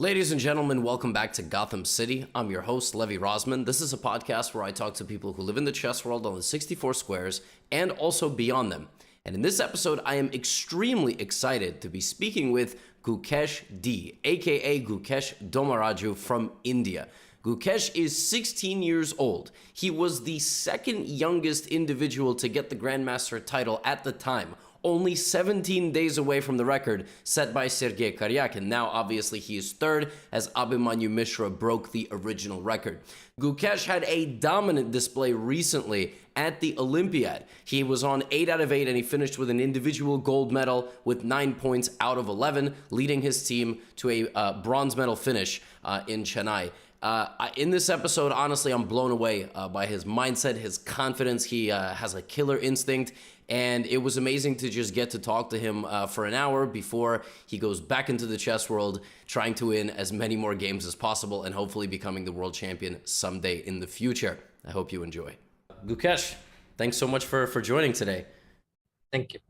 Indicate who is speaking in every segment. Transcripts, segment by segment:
Speaker 1: Ladies and gentlemen, welcome back to Gotham City. I'm your host, Levy Rozman. This is a podcast where I talk to people who live in the chess world on the 64 squares and also beyond them. And in this episode, I am extremely excited to be speaking with Gukesh D, aka Gukesh Dommaraju from India. Gukesh is 16 years old. He was the second youngest individual to get the Grandmaster title at the time, only 17 days away from the record set by Sergei Karyakin. Now, obviously, he is third, as Abhimanyu Mishra broke the original record. Gukesh had a dominant display recently at the Olympiad. He was on 8 out of 8, and he finished with an individual gold medal with 9 points out of 11, leading his team to a bronze medal finish in Chennai. In this episode, honestly, I'm blown away by his mindset, his confidence. He has a killer instinct, and it was amazing to just get to talk to him for an hour before he goes back into the chess world, trying to win as many more games as possible and hopefully becoming the world champion someday in the future. I hope you enjoy. Gukesh, thanks so much for joining today.
Speaker 2: Thank you.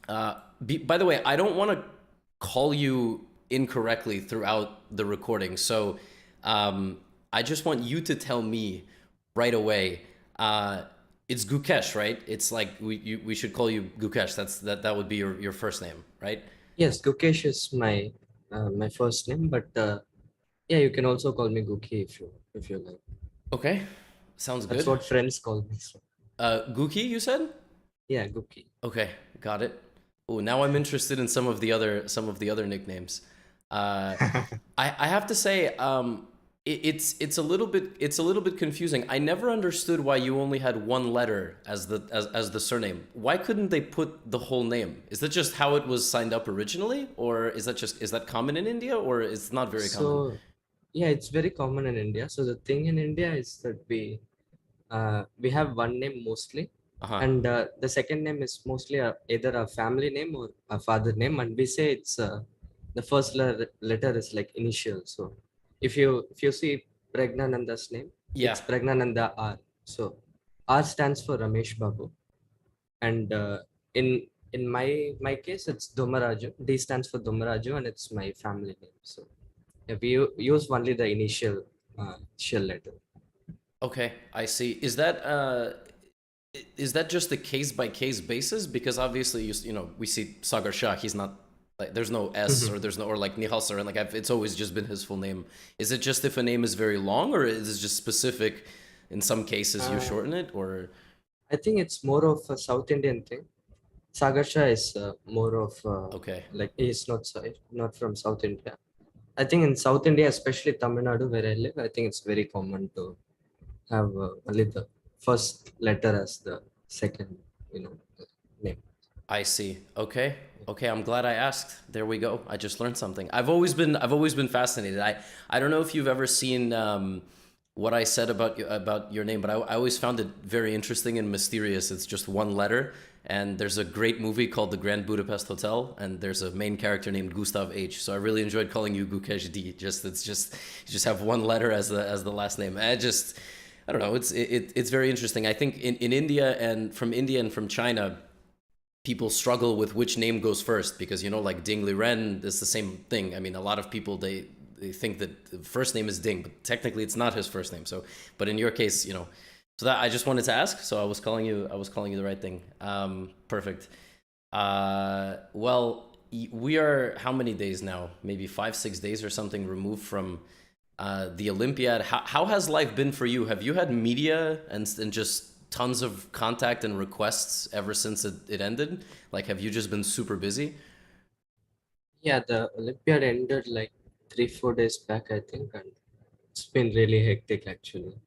Speaker 1: By the way, I don't want to call you incorrectly throughout the recording, so I just want you to tell me right away. It's Gukesh, right? It's like we should call you Gukesh. That would be your first name, right?
Speaker 2: Yes, Gukesh is my my first name, but yeah, you can also call me Guki if you like.
Speaker 1: Okay, sounds good.
Speaker 2: That's what friends call me. So.
Speaker 1: Guki, you said?
Speaker 2: Yeah, Guki.
Speaker 1: Okay, got it. Oh, now I'm interested in some of the other nicknames. I have to say, it's a little bit confusing. I never understood why you only had one letter as the surname. Why couldn't they put the whole name? Is that just how it was signed up originally, or is that common in India, or it's not very common?
Speaker 2: So yeah, it's very common in India. So the thing in India is that we have one name mostly, and the second name is mostly either a family name or a father name, and we say it's the first letter is like initial. So if you see Pragnananda's name,
Speaker 1: Yeah.
Speaker 2: it's Pragnananda R. So R stands for Ramesh Babu, and in my case it's Dommaraju. D stands for Dommaraju, and it's my family name. So yeah, we use only the initial letter.
Speaker 1: Okay, I see. Is that just a case by case basis? Because obviously you know we see Sagar Shah. He's not. Like, there's no S or there's no, or like Nihal Saran, like it's always just been his full name. Is it just if a name is very long, or is it just specific? In some cases, you shorten it, or?
Speaker 2: I think it's more of a South Indian thing. Sagar Shah is more of
Speaker 1: Okay.
Speaker 2: like he's not from South India. I think in South India, especially Tamil Nadu where I live, I think it's very common to have only the first letter as the second, name.
Speaker 1: I see. Okay. I'm glad I asked. There we go. I just learned something. I've always been fascinated. I don't know if you've ever seen what I said about your name, but I always found it very interesting and mysterious. It's just one letter, and there's a great movie called The Grand Budapest Hotel, and there's a main character named Gustav H. So I really enjoyed calling you Gukesh D. You just have one letter as the last name. I don't know. It's very interesting. I think in India and from China, people struggle with which name goes first, because like Ding Liren is the same thing. I mean, a lot of people they think that the first name is Ding, but technically it's not his first name. So, but in your case, so that I just wanted to ask. So I was calling you the right thing. Perfect. Well, we are how many days now? Maybe 5-6 days or something removed from the Olympiad. How has life been for you? Have you had media and just tons of contact and requests ever since it ended? Like, have you just been super busy?
Speaker 2: Yeah, the Olympiad ended like 3-4 days back, I think, and it's been really hectic actually.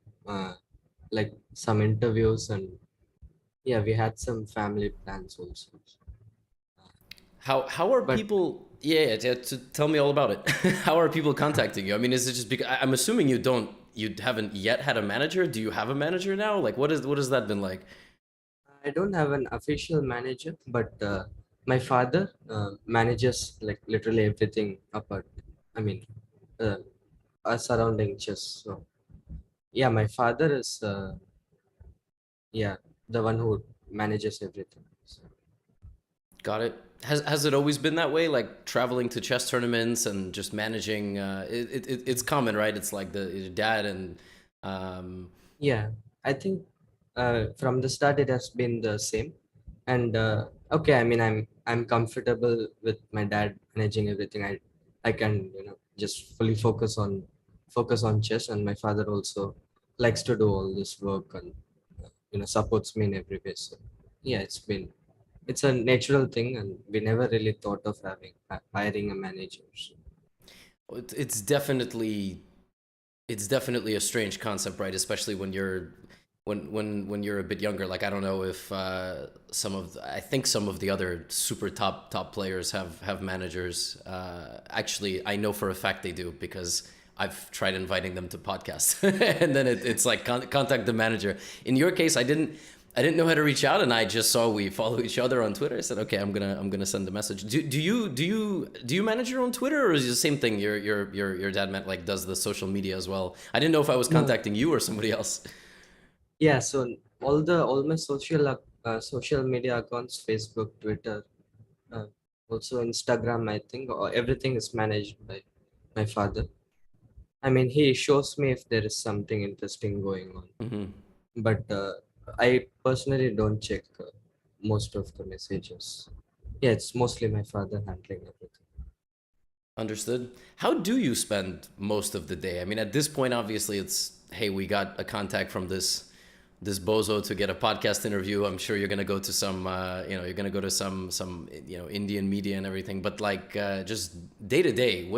Speaker 2: Like some interviews, and yeah, we had some family plans also.
Speaker 1: How are people? Yeah, to tell me all about it. How are people contacting you? I mean, is it just because I'm assuming you haven't yet had a manager? Do you have a manager now? Like, what has that been like?
Speaker 2: I don't have an official manager, but my father manages like literally everything apart. I mean, uh, surrounding chess. So yeah, my father is yeah the one who manages everything. So.
Speaker 1: Got it. Has it always been that way? Like traveling to chess tournaments and just managing? It's common, right? It's like your dad and um,
Speaker 2: Yeah, I think from the start it has been the same. And okay, I mean, I'm comfortable with my dad managing everything. I can, just fully focus on chess, and my father also likes to do all this work and supports me in every way. So yeah, it's a natural thing, and we never really thought of hiring a manager. So,
Speaker 1: it's definitely a strange concept, right? Especially when you're a bit younger. Like I don't know if I think some of the other super top players have managers. Actually, I know for a fact they do because I've tried inviting them to podcasts, and then it's like contact the manager. In your case, I didn't know how to reach out, and I just saw we follow each other on Twitter. I said, okay, I'm gonna send a message. Do you manage your own Twitter, or is it the same thing? Your dad meant like does the social media as well? I didn't know if I was
Speaker 2: no,
Speaker 1: contacting you or somebody else.
Speaker 2: yeah. So all my social media accounts, Facebook, Twitter, uh, also Instagram, I think, or everything is managed by my father. I mean, he shows me if there is something interesting going on,
Speaker 1: Hmm.
Speaker 2: but I personally don't check most of the messages. Yeah, it's mostly my father handling everything.
Speaker 1: Understood. How do you spend most of the day? I mean, at this point, obviously, it's hey, we got a contact from this bozo to get a podcast interview. I'm sure you're gonna go to some, you're gonna go to some Indian media and everything. But like, just day to day,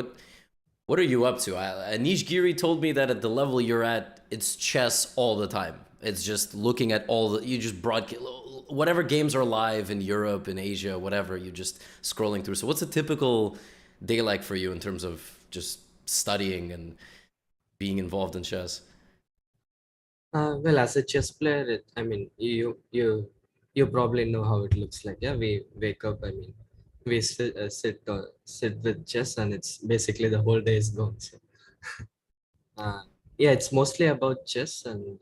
Speaker 1: what are you up to? Anish Giri told me that at the level you're at, it's chess all the time. It's just looking at you just broadcast whatever games are live in Europe, in Asia, whatever. You just scrolling through. So what's a typical day like for you in terms of just studying and being involved in chess?
Speaker 2: Well, as a chess player, I mean, you probably know how it looks like. Yeah, we wake up. I mean, we sit with chess, and it's basically the whole day is gone. So, uh, yeah, it's mostly about chess. And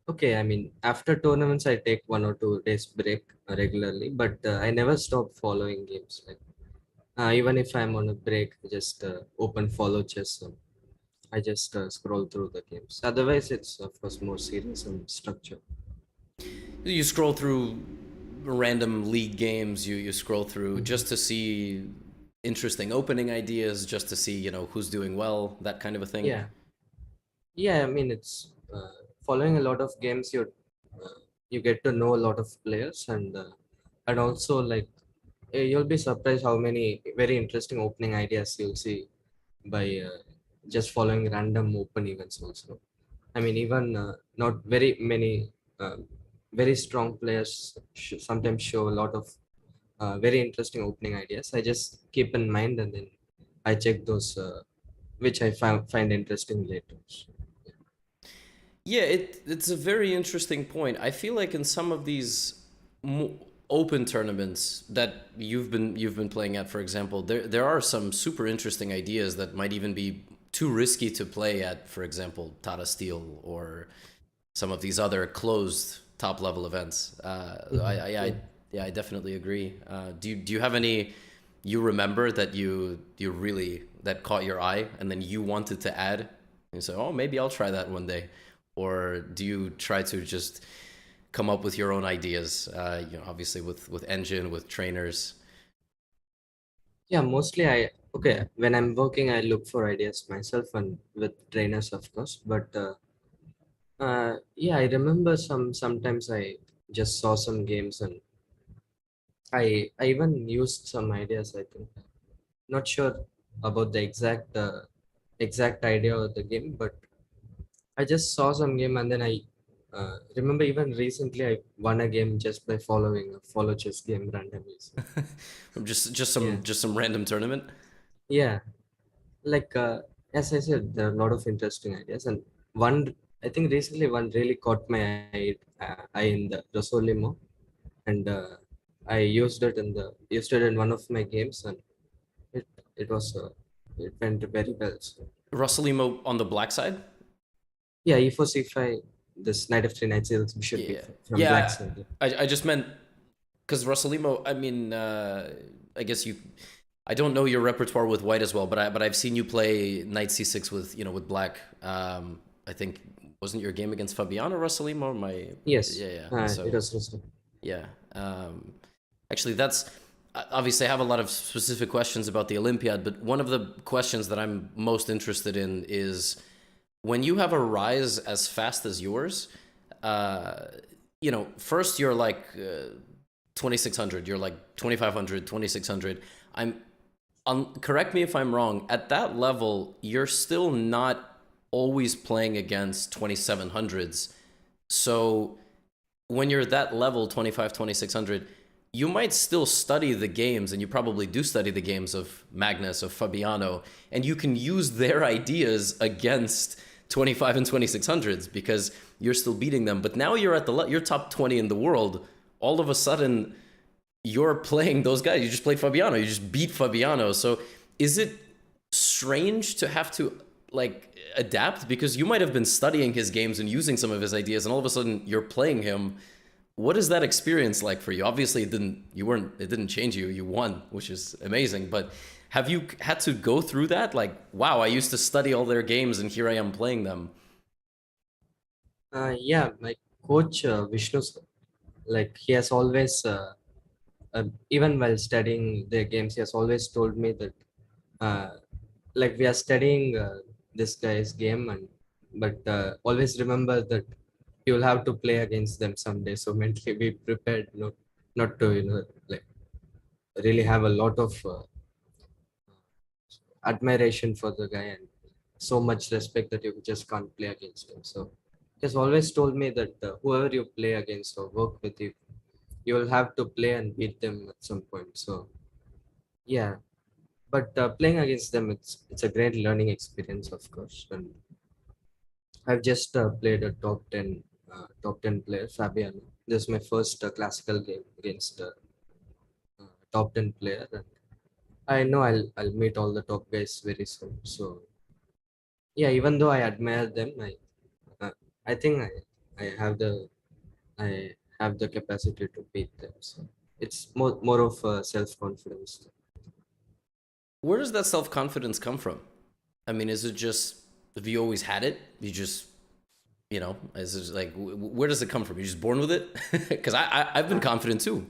Speaker 2: okay, I mean, after tournaments, I take 1 or 2 days break regularly, but I never stop following games. Like even if I'm on a break, I just open follow chess. And I just scroll through the games. Otherwise, it's of course more serious and structured.
Speaker 1: You scroll through random league games. You scroll through
Speaker 2: Mhm.
Speaker 1: just to see interesting opening ideas, just to see who's doing well, that kind of a thing.
Speaker 2: Yeah, yeah. I mean, it's following a lot of games. You get to know a lot of players, and also like you'll be surprised how many very interesting opening ideas you'll see by just following random open events. Also, I mean, even not very many very strong players sometimes show a lot of very interesting opening ideas. I just keep in mind, and then I check those which I find interesting later. So,
Speaker 1: Yeah, it's a very interesting point. I feel like in some of these open tournaments that you've been playing at, for example, there are some super interesting ideas that might even be too risky to play at, for example, Tata Steel or some of these other closed top level events.
Speaker 2: yeah.
Speaker 1: Yeah, I definitely agree. Do you have any you remember that you really that caught your eye and then you wanted to add? And you say, oh, maybe I'll try that one day, or do you try to just come up with your own ideas? Obviously with engine, with trainers.
Speaker 2: Yeah, mostly okay, when I'm working, I look for ideas myself and with trainers, of course. But yeah, I remember sometimes I just saw some games, and I even used some ideas, I think. Not sure about the exact idea of the game, but I just saw some game, and then I remember even recently I won a game just by following a follow chess game randomly. So,
Speaker 1: just
Speaker 2: yeah,
Speaker 1: some random tournament.
Speaker 2: yeah. Like as I said, there are a lot of interesting ideas, and one I think recently one really caught my eye in the Rosolimo, and I used it in one of my games, and it it was it went very well. So,
Speaker 1: Rossalimo on the black side.
Speaker 2: yeah, e4 c5, this knight f3 knight c6 bishop
Speaker 1: Yeah,
Speaker 2: b5 from black
Speaker 1: yeah.
Speaker 2: side.
Speaker 1: I just meant because Rossalimo, I mean, I guess I don't know your repertoire with white as well, but I've seen you play knight c6 with with black. I think wasn't your game against Fabiano Rossalimo?
Speaker 2: Yes.
Speaker 1: Yeah. So
Speaker 2: it was Ruslan.
Speaker 1: yeah. Actually, that's obviously I have a lot of specific questions about the Olympiad, but one of the questions that I'm most interested in is when you have a rise as fast as yours. First you're like 2600, you're like 2500, 2600. Correct me if I'm wrong. At that level, you're still not always playing against 2700s. So when you're that level, 25, 2600, you might still study the games, and you probably do study the games of Magnus, of Fabiano, and you can use their ideas against 25 and 2600s because you're still beating them. But now you're you're top 20 in the world. All of a sudden, you're playing those guys. You just played Fabiano. You just beat Fabiano. So is it strange to have to adapt? Because you might have been studying his games and using some of his ideas, and all of a sudden you're playing him. What is that experience like for you? Obviously, it didn't change you. You won, which is amazing. But have you had to go through that? Like, wow, I used to study all their games, and here I am playing them.
Speaker 2: Yeah, my coach Vishnu, he has always, even while studying their games, he has always told me that, we are studying this guy's game, but always remember that you will have to play against them someday. So mentally be prepared, not to really have a lot of admiration for the guy and so much respect that you just can't play against him. So he has always told me that whoever you play against or work with, you will have to play and beat them at some point. So yeah, but playing against them, it's a great learning experience, of course. And I've just played a top 10 player, Fabiano. This is my first classical game against top 10 player, and I know I'll meet all the top guys very soon. So yeah, even though I admire them, I think I have the I have the capacity to beat them. So it's more of self confidence.
Speaker 1: Where does that self-confidence come from? I mean, is it just, have you always had it? You just, is it like, where does it come from? You're just born with it? Because I've been confident too,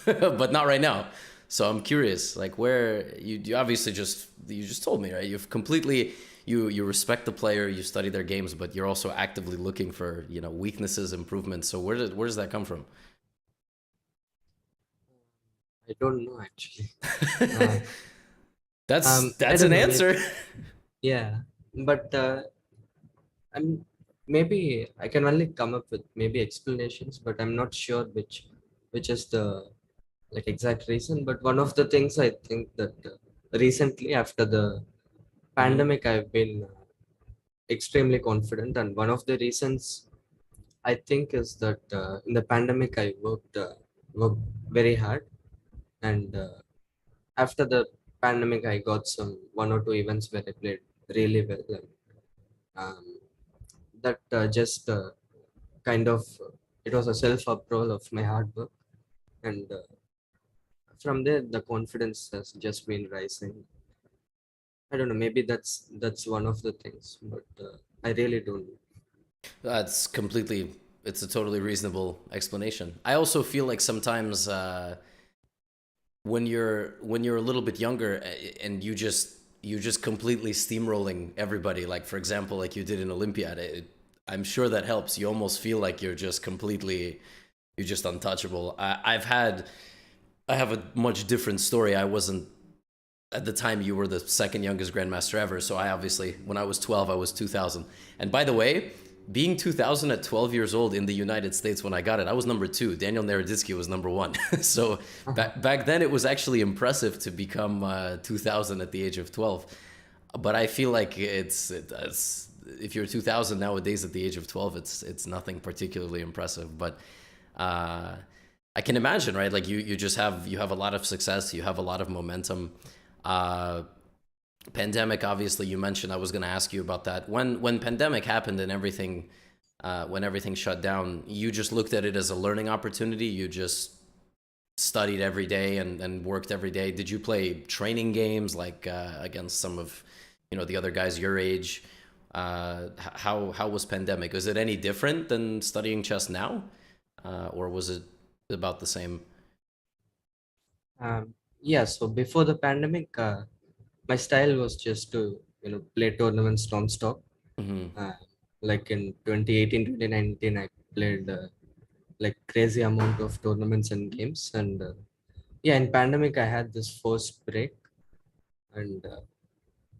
Speaker 1: but not right now. So I'm curious, like where you obviously you just told me, right? You've completely, you respect the player, you study their games, but you're also actively looking for, weaknesses, improvements. So where does that come from?
Speaker 2: I don't know actually.
Speaker 1: That's an answer.
Speaker 2: Yeah, but maybe I can only come up with maybe explanations, but I'm not sure which is the exact reason. But one of the things I think that recently after the pandemic, I've been extremely confident, and one of the reasons I think is that in the pandemic I worked very hard, and after the pandemic I got some one or two events where I played really well, and um, that just kind of it was a self approval of my hard work, and from there the confidence has just been rising. I don't know, maybe that's one of the things, but I really don't know.
Speaker 1: It's a totally reasonable explanation. I also feel like sometimes when you're a little bit younger and you just completely steamrolling everybody, like for example, like you did in Olympiad, I'm sure that helps. You almost feel like you're just untouchable. I have a much different story. I wasn't, at the time you were the second youngest grandmaster ever. So I obviously, when I was 12, I was 2000. And by the way, being 2000 at 12 years old in the United States when I got it, I was number 2. Daniel Naroditsky was number 1. So back then it was actually impressive to become 2000 at the age of 12. But I feel like it's if you're 2000 nowadays at the age of 12, it's nothing particularly impressive. But I can imagine, right? Like you have a lot of success, you have a lot of momentum. Pandemic, obviously, you mentioned. I was going to ask you about that. When pandemic happened and everything, when everything shut down, you just looked at it as a learning opportunity. studied every day and worked every day. Did you play training games like against some of, the other guys your age? How was pandemic? Was it any different than studying chess now, or was it about the same?
Speaker 2: Yeah, so before the pandemic, my style was just to play tournaments non-stop.
Speaker 1: Mm-hmm.
Speaker 2: Uh, like in 2018, 2019, I played like crazy amount of tournaments and games. And yeah, in pandemic, I had this forced break, and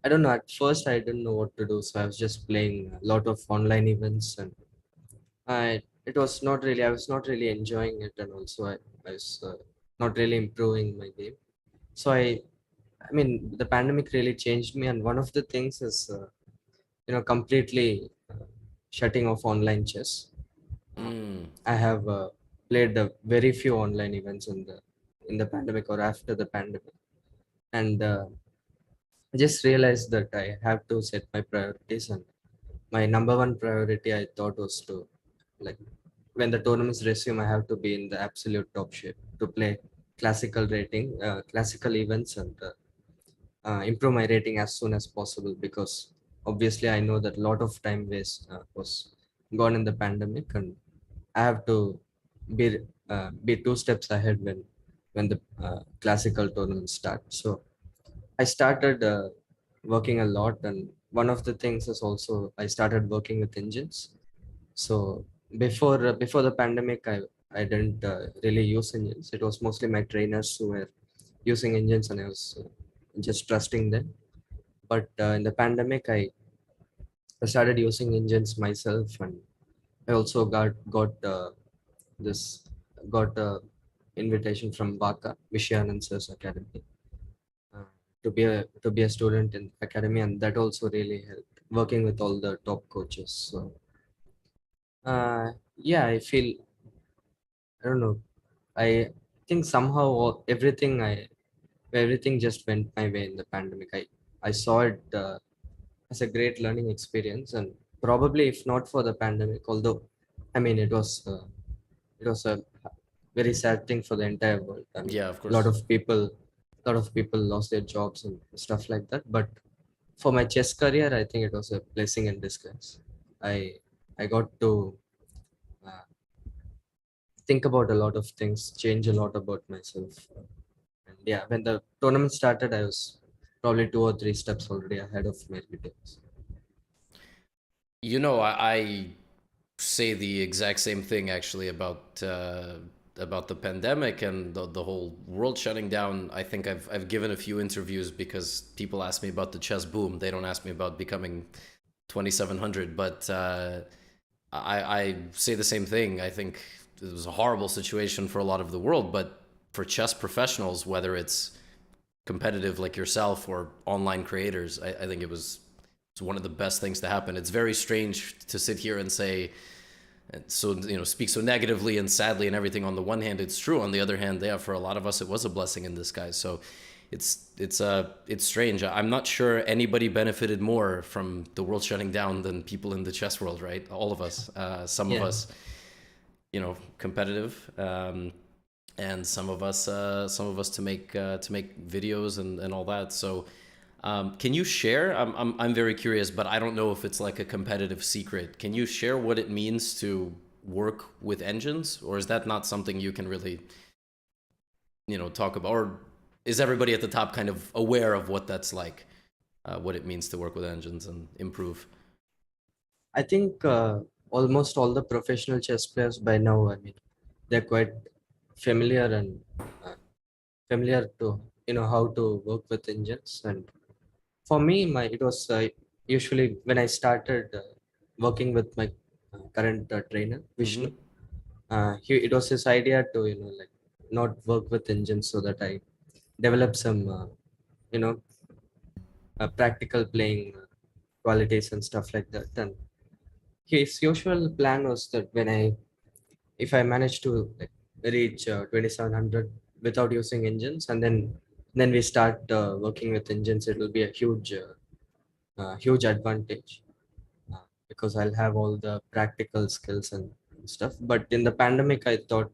Speaker 2: I don't know. At first, I didn't know what to do, so I was just playing a lot of online events, and it was not really. I was not really enjoying it, and also I was not really improving my game. So I mean, the pandemic really changed me, and one of the things is completely shutting off online chess. Uh,
Speaker 1: Mm.
Speaker 2: I have played very few online events in the pandemic or after the pandemic, and I just realized that I have to set my priorities. And my number one priority I thought was to, like, when the tournaments resume, I have to be in the absolute top shape to play classical events, and improve my rating as soon as possible, because obviously I know that a lot of time waste was gone in the pandemic, and I have to be two steps ahead when the classical tournaments start. So I started working a lot, and one of the things is also I started working with engines. So before the pandemic, I didn't really use engines. It was mostly my trainers who were using engines, and I was just trusting them. But in the pandemic, I started using engines myself, and I also this got a invitation from Baka Vishayanand Sir's academy, uh, to be a student in academy, and that also really helped working with all the top coaches. So yeah, I don't know. I think somehow everything just went my way in the pandemic. I saw it as a great learning experience, and probably if not for the pandemic, although I mean it was a very sad thing for the entire world. I mean,
Speaker 1: Yeah, of
Speaker 2: a lot
Speaker 1: course.
Speaker 2: of people lost their jobs and stuff like that. But for my chess career, I think it was a blessing in disguise. I i got to uh, think about a lot of things, change a lot about myself. And yeah, when the tournament started, I was probably 2 or 3 steps already ahead of my relatives.
Speaker 1: I say the exact same thing actually about the pandemic and the whole world shutting down. I think I've given a few interviews because people ask me about the chess boom. They don't ask me about becoming 2700, but I say the same thing. I think it was a horrible situation for a lot of the world, but for chess professionals, whether it's competitive like yourself or online creators, I think it's one of the best things to happen. It's very strange to sit here and say, so speak so negatively and sadly and everything. On the one hand, it's true. On the other hand, yeah, for a lot of us, it was a blessing in disguise. So it's strange. I'm not sure anybody benefited more from the world shutting down than people in the chess world, right? All of us. Some of
Speaker 2: Yeah.
Speaker 1: us, competitive, and some of us to make videos and all that. So can you share? I'm very curious, but I don't know if it's like a competitive secret. Can you share what it means to work with engines, or is that not something you can really, talk about? Or is everybody at the top kind of aware of what that's like, what it means to work with engines and improve?
Speaker 2: I think almost all the professional chess players by now, I mean, they're quite familiar and uh, familiar to how to work with engines. And for me, my it was usually when I started working with my current trainer
Speaker 1: Mm-hmm.
Speaker 2: Vishnu. It was his idea to like not work with engines, so that I develop some you know practical playing qualities and stuff like that. And his usual plan was that if I manage to like reach 2700 without using engines, and then we start working with engines, it will be a huge advantage, because I'll have all the practical skills and stuff. But in the pandemic, I thought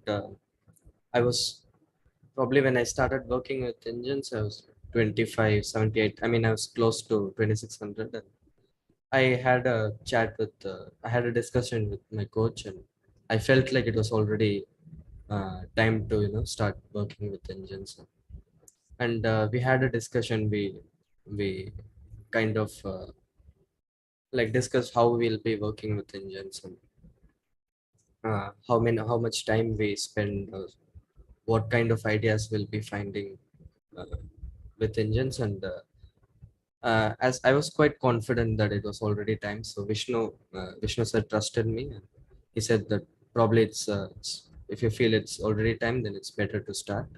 Speaker 2: I was probably when I started working with engines, I was 25, 78. I mean, I was close to 2600. And I had a I had a discussion with my coach, and I felt like it was already time to, start working with engines. And we had a discussion. We kind of like discussed how we'll be working with engines, and how much time we spend, what kind of ideas we'll be finding uh, with engines. And as I was quite confident that it was already time, so Vishnu sir trusted me, and he said that probably if you feel it's already time, then it's better to start.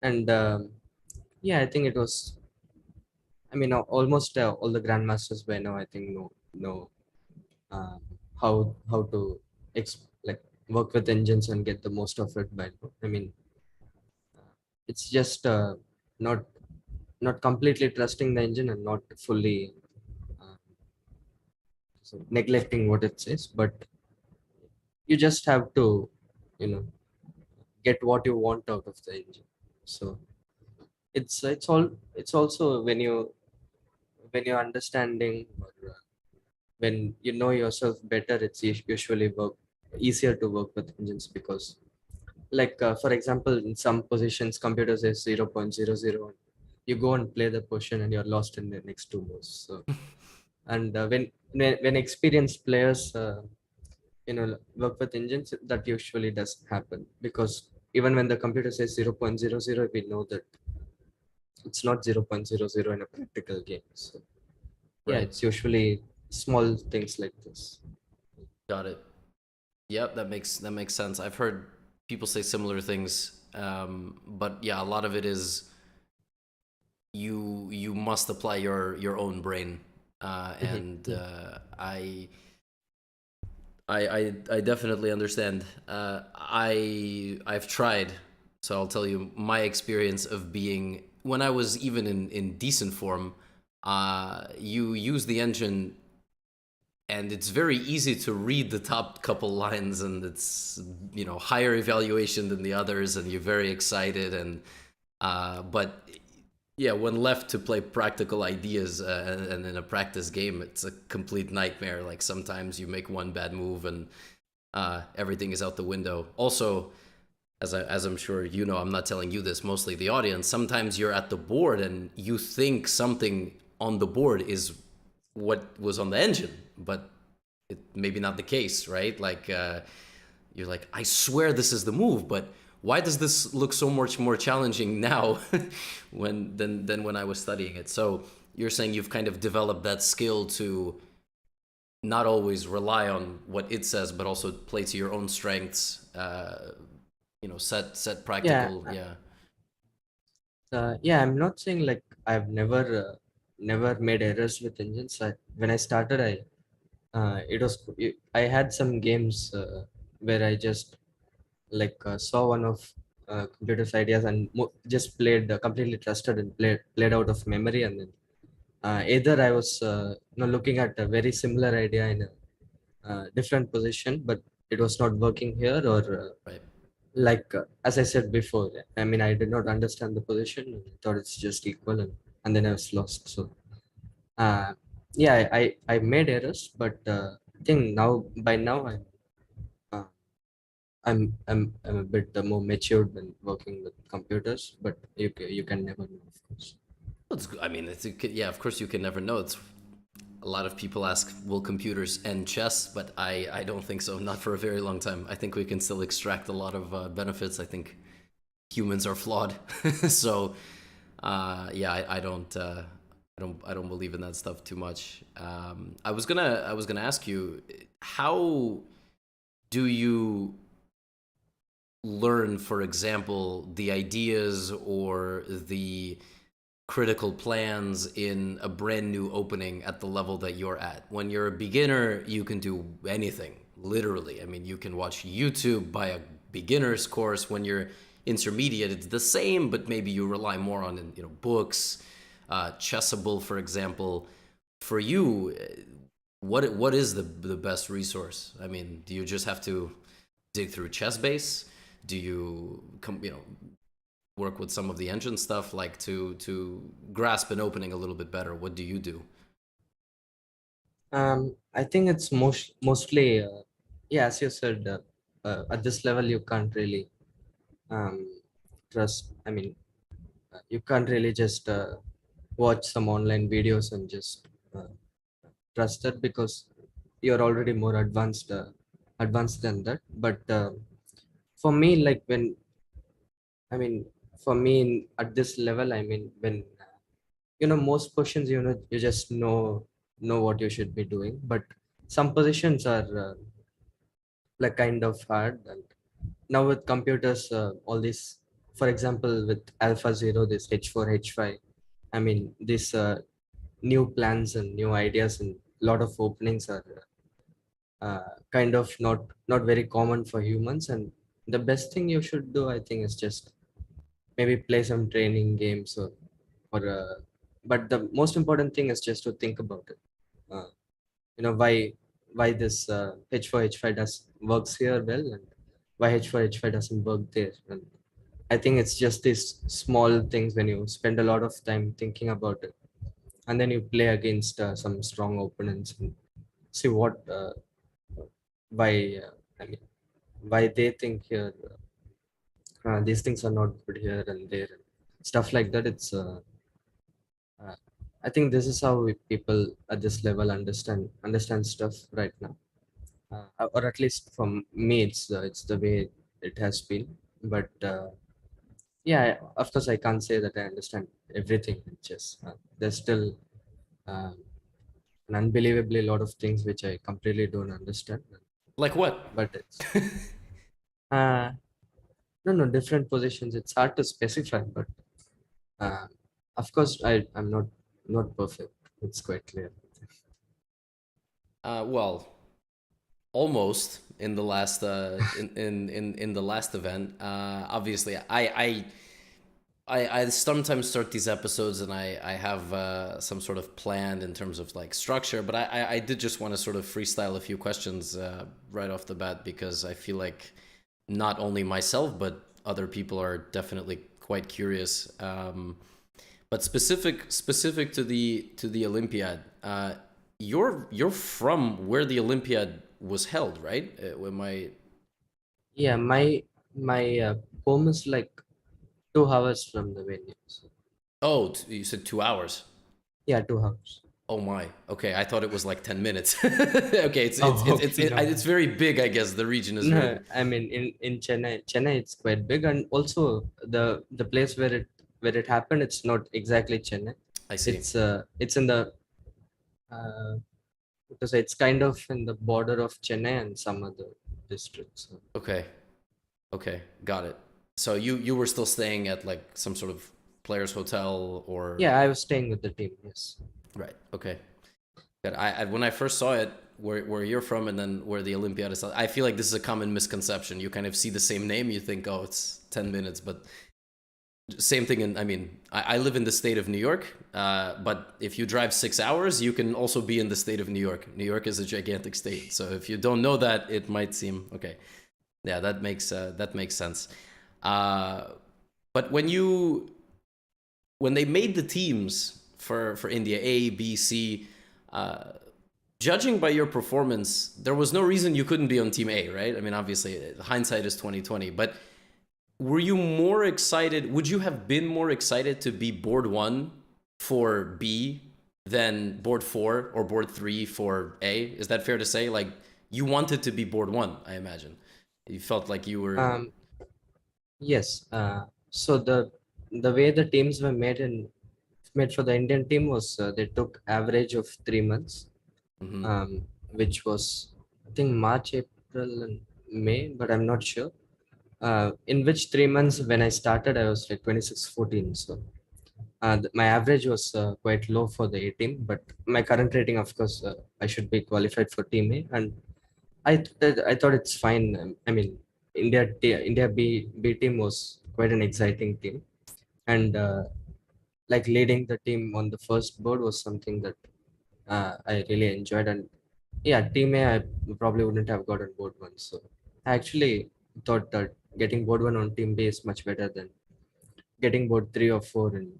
Speaker 2: And yeah, I think it was. I mean, almost all the grandmasters by now, I think, know uh, how to like work with engines and get the most of it by now. I mean, it's just not not completely trusting the engine and not fully uh, neglecting what it says, but you just have to, you know get what you want out of the engine. So it's also when you're understanding, or when you know yourself better, it's usually easier to work with engines, because like for example, in some positions computer says 0.00, you go and play the position and you're lost in the next two moves. So and when experienced players work with engines, that usually doesn't happen, because even when the computer says 0.00, we know that it's not 0.00 in a practical game. So yeah,
Speaker 1: Right.
Speaker 2: it's usually small things like this.
Speaker 1: Got it. Yep, that makes sense. I've heard people say similar things, but yeah, a lot of it is you must apply your own brain,
Speaker 2: Mhm.
Speaker 1: and
Speaker 2: Yeah.
Speaker 1: I definitely understand. I've tried, so I'll tell you my experience of being when I was even in decent form. You use the engine, and it's very easy to read the top couple lines, and it's higher evaluation than the others, and you're very excited, and but yeah, when left to play practical ideas, and in a practice game, it's a complete nightmare. Like sometimes you make one bad move and everything is out the window. Also, as I'm sure you know, I'm not telling you this, mostly the audience. Sometimes you're at the board and you think something on the board is what was on the engine, but it maybe not the case, right? Like you're like, I swear this is the move, but why does this look so much more challenging now than when I was studying it? So you're saying you've kind of developed that skill to not always rely on what it says, but also play to your own strengths. Set
Speaker 2: Yeah,
Speaker 1: practical. Yeah.
Speaker 2: yeah. I'm not saying like I've never made errors with engines. When I started, I had some games where I just saw one of computer's ideas and just played, completely trusted and played out of memory. And then either I was looking at a very similar idea in a different position, but it was not working here, or
Speaker 1: Right.
Speaker 2: as I said before, I mean, I did not understand the position. I thought it's just equal, and then I was lost. So uh, yeah, I made errors, but I think by now uh, I'm a bit more matured when working with computers, but you can never know, of course.
Speaker 1: I mean, yeah. Of course, you can never know. It's a lot of people ask, will computers end chess? But I don't think so. Not for a very long time. I think we can still extract a lot of benefits. I think humans are flawed. So yeah, I don't believe in that stuff too much. I was gonna ask you, how do you learn, for example, the ideas or the critical plans in a brand new opening at the level that you're at? When you're a beginner, you can do anything, literally. I mean, you can watch YouTube, buy a beginner's course. When you're intermediate, it's the same, but maybe you rely more on books, Chessable, for example. For you, what is the best resource? I mean, do you just have to dig through ChessBase? Do you work with some of the engine stuff, like to grasp an opening a little bit better? What do you do?
Speaker 2: I think it's mostly, yeah, as you said, at this level, you can't really um, trust. I mean, you can't really just watch some online videos and just uh, trust it because you're already more advanced than that. But for me, like when I mean, for me at this level, I mean, when most questions, you just know what you should be doing, but some positions are like kind of hard. And now with computers, all this, for example, with AlphaZero, this H4, H5, I mean, these new plans and new ideas and a lot of openings are kind of not very common for humans. And the best thing you should do, I think, is just maybe play some training games or but the most important thing is just to think about it. uh, why this H4 H5 does works here well, and why H4 H5 doesn't work there. And I think it's just these small things when you spend a lot of time thinking about it, and then you play against some strong opponents and see what why I mean why they think here these things are not good here and there, and stuff like that. It's uh, I think this is how people at this level understand stuff right now, or at least from me, it's the way it has been. But yeah, of course, I can't say that I understand everything. It's just there's still uh, an unbelievably lot of things which I completely don't understand.
Speaker 1: Like what?
Speaker 2: But it's uh, no different positions. It's hard to specify, but uh, of course, I'm not perfect. It's quite clear.
Speaker 1: Well, almost in the last in the last event. Obviously, I sometimes start these episodes and I have some sort of plan in terms of like structure, but I did just want to sort of freestyle a few questions right off the bat, because I feel like not only myself but other people are definitely quite curious. But specific to the Olympiad, you're from where the Olympiad was held, right? When my
Speaker 2: Yeah, my home is like 2 hours from the venue. So,
Speaker 1: you said 2 hours.
Speaker 2: yeah, 2 hours.
Speaker 1: Oh my. Okay, I thought it was like 10 minutes. Okay,
Speaker 2: Oh, okay, no.
Speaker 1: it's very big. I guess the region is very
Speaker 2: No, I mean in Chennai it's quite big, and also the place where it happened, it's not exactly Chennai.
Speaker 1: I see.
Speaker 2: It's in the uh, because it's kind of in the border of Chennai and some other districts. So.
Speaker 1: Okay. Okay, got it. So you were still staying at like some sort of players hotel or
Speaker 2: Yeah, I was staying with the team. Yes.
Speaker 1: right. Okay. Good. I when I first saw it, where you're from and then where the Olympiad is, I feel like this is a common misconception. You kind of see the same name, you think, oh, it's 10 minutes, but same thing. I mean, I live in the state of New York, but if you drive 6 hours, you can also be in the state of New York. New York is a gigantic state. So if you don't know that, it might seem, okay. Yeah, that makes sense. Uh, but when they made the teams for India A, B, C, uh, judging by your performance, there was no reason you couldn't be on Team A, right? I mean, obviously, hindsight is 2020. But were you more excited? Would you have been more excited to be board 1 for B than board 4 or board 3 for A? Is that fair to say? Like, you wanted to be board 1, I imagine. You felt like you were
Speaker 2: Yes. So the way the teams were made for the Indian team was they took average of 3 months,
Speaker 1: mhm.
Speaker 2: which was I think March, April, and May, but I'm not sure. In which 3 months when I started, I was like 26-14. So my average was quite low for the A team, but my current rating, of course, I should be qualified for Team A, and I thought it's fine. I mean, India B team was quite an exciting team, and like leading the team on the first board was something that I really enjoyed. And yeah, Team A I probably wouldn't have gotten board 1. So I actually thought that getting board 1 on Team B is much better than getting about 3 or 4 in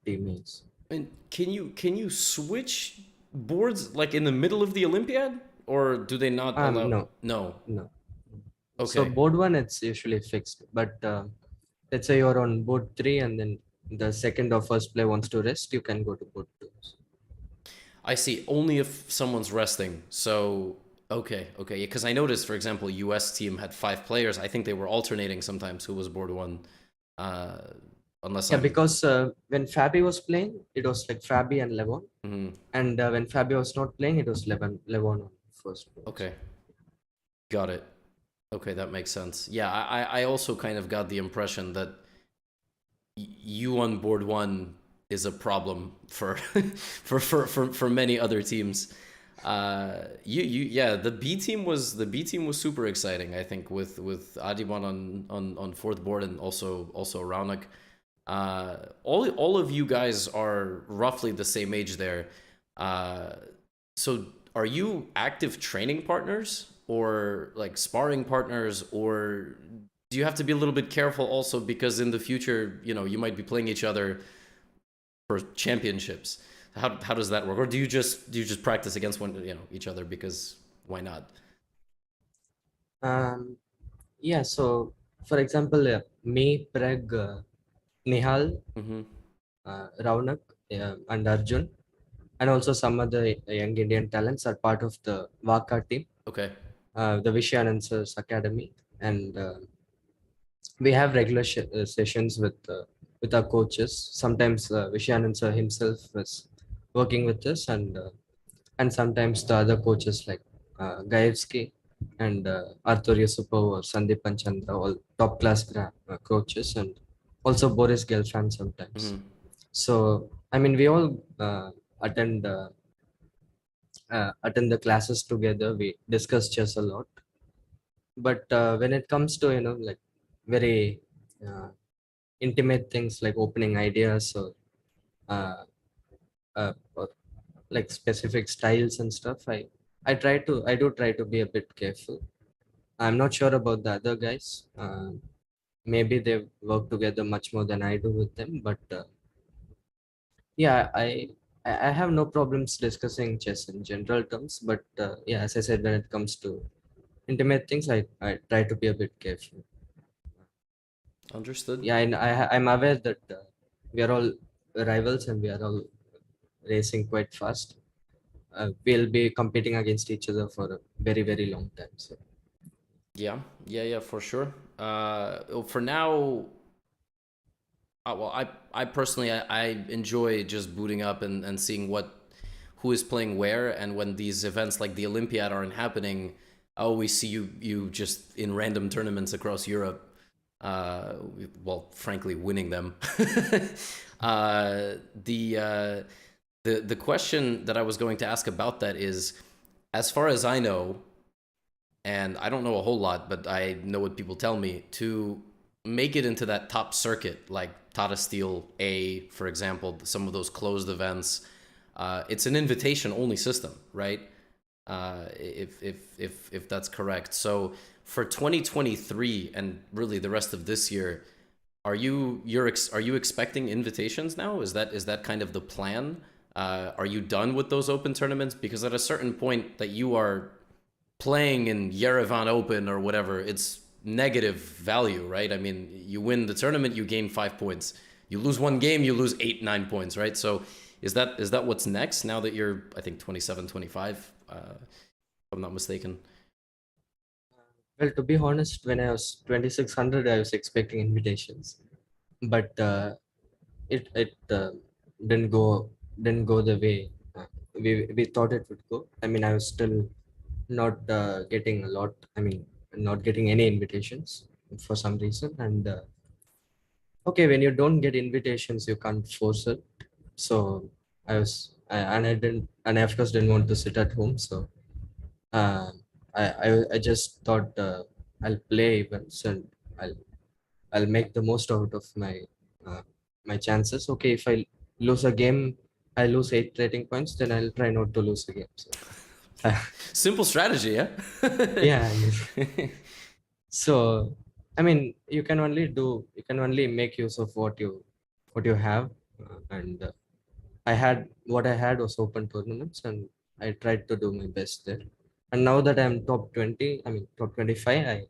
Speaker 2: teammates.
Speaker 1: And can you switch boards like in the middle of the Olympiad, or do they not allow?
Speaker 2: No,
Speaker 1: No.
Speaker 2: no. So
Speaker 1: Okay.
Speaker 2: board 1 it's usually fixed, but let's say you're on board 3 and then the second or first player wants to rest, you can go to board 2.
Speaker 1: I see. Only if someone's resting. So okay, yeah. Because I noticed, for example, U.S. team had 5 players. I think they were alternating sometimes who was board 1. Uh, unless
Speaker 2: Yeah,
Speaker 1: I'm.
Speaker 2: because when Fabi was playing, it was like Fabi and Levon.
Speaker 1: Mhm.
Speaker 2: And when Fabi was not playing, it was Levon on first board.
Speaker 1: Okay. Got it. Okay, that makes sense. Yeah, I also kind of got the impression that you on board 1 is a problem for for many other teams. Yeah, the B team was super exciting. I think with Adiban on fourth board and also Raunak. All of you guys are roughly the same age there. So are you active training partners or like sparring partners, or do you have to be a little bit careful also because in the future, you might be playing each other for championships? How does that work? Or do you just practice against each other because why not?
Speaker 2: Yeah, so for example, me, Preg, Nihal,
Speaker 1: Mm-hmm.
Speaker 2: Raunak, and Arjun, and also some other young Indian talents are part of the Waka team,
Speaker 1: Okay.
Speaker 2: the Vishayanansa's Academy, and we have regular sessions with our coaches. Sometimes Vishayanand sir himself is working with us, and sometimes the other coaches like Gaevsky and Arthur Yusupov or Sandeep Panchandra, all top class coaches, and also Boris Gelfand sometimes.
Speaker 1: Mm-hmm.
Speaker 2: So I mean, we all attend attend the classes together. We discuss chess a lot, but when it comes to like very intimate things like opening ideas uh, or like specific styles and stuff, I do try to be a bit careful. I'm not sure about the other guys. Maybe they work together much more than I do with them, but yeah, I have no problems discussing chess in general terms, but yeah, as I said, when it comes to intimate things, I try to be a bit careful.
Speaker 1: Understood.
Speaker 2: Yeah, and I'm aware that we are all rivals and we are all racing quite fast. We'll be competing against each other for a very, very long time. So
Speaker 1: Yeah, for sure. For now, well, I personally I enjoy just booting up and seeing who is playing where, and when these events like the Olympiad aren't happening, I always see you just in random tournaments across Europe. Well, frankly, winning them. The question that I was going to ask about that is, as far as I know, and I don't know a whole lot, but I know what people tell me, to make it into that top circuit, like Tata Steel A, for example, some of those closed events, it's an invitation only system, right? If that's correct. So for 2023 and really the rest of this year, are you expecting invitations now? Is that kind of the plan? Are you done with those open tournaments? Because at a certain point that you are playing in Yerevan Open or whatever, it's negative value, right? I mean, you win the tournament, you gain 5 points. You lose one game, you lose 8-9 points, right? So is that what's next now that you're, I think, 27, 25, if I'm not mistaken?
Speaker 2: well, to be honest, when I was 2600, I was expecting invitations, but it didn't go the way we thought it would go. I mean, I was still not getting a lot. I mean, not getting any invitations for some reason. And okay, when you don't get invitations, you can't force it. So and I of course didn't want to sit at home. So uh, I just thought I'll play events and I'll I'll make the most out of uh, my chances. Okay, if I lose a game, I lose 8 rating points, then I'll try not to lose a game. So
Speaker 1: Simple strategy, yeah?
Speaker 2: yeah, I mean, so I mean, you can only make use of what you have, and what I had was open tournaments, and I tried to do my best there. And now that I'm top 20, I mean top 25,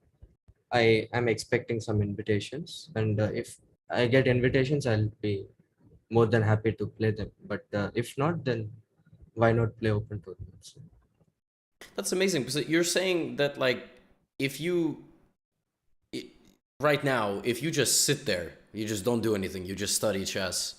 Speaker 2: I am expecting some invitations, and if I get invitations, I'll be more than happy to play them. But if not, then why not play open tournaments?
Speaker 1: That's amazing because you're saying that like if you right now if you just sit there, you just don't do anything, you just study chess.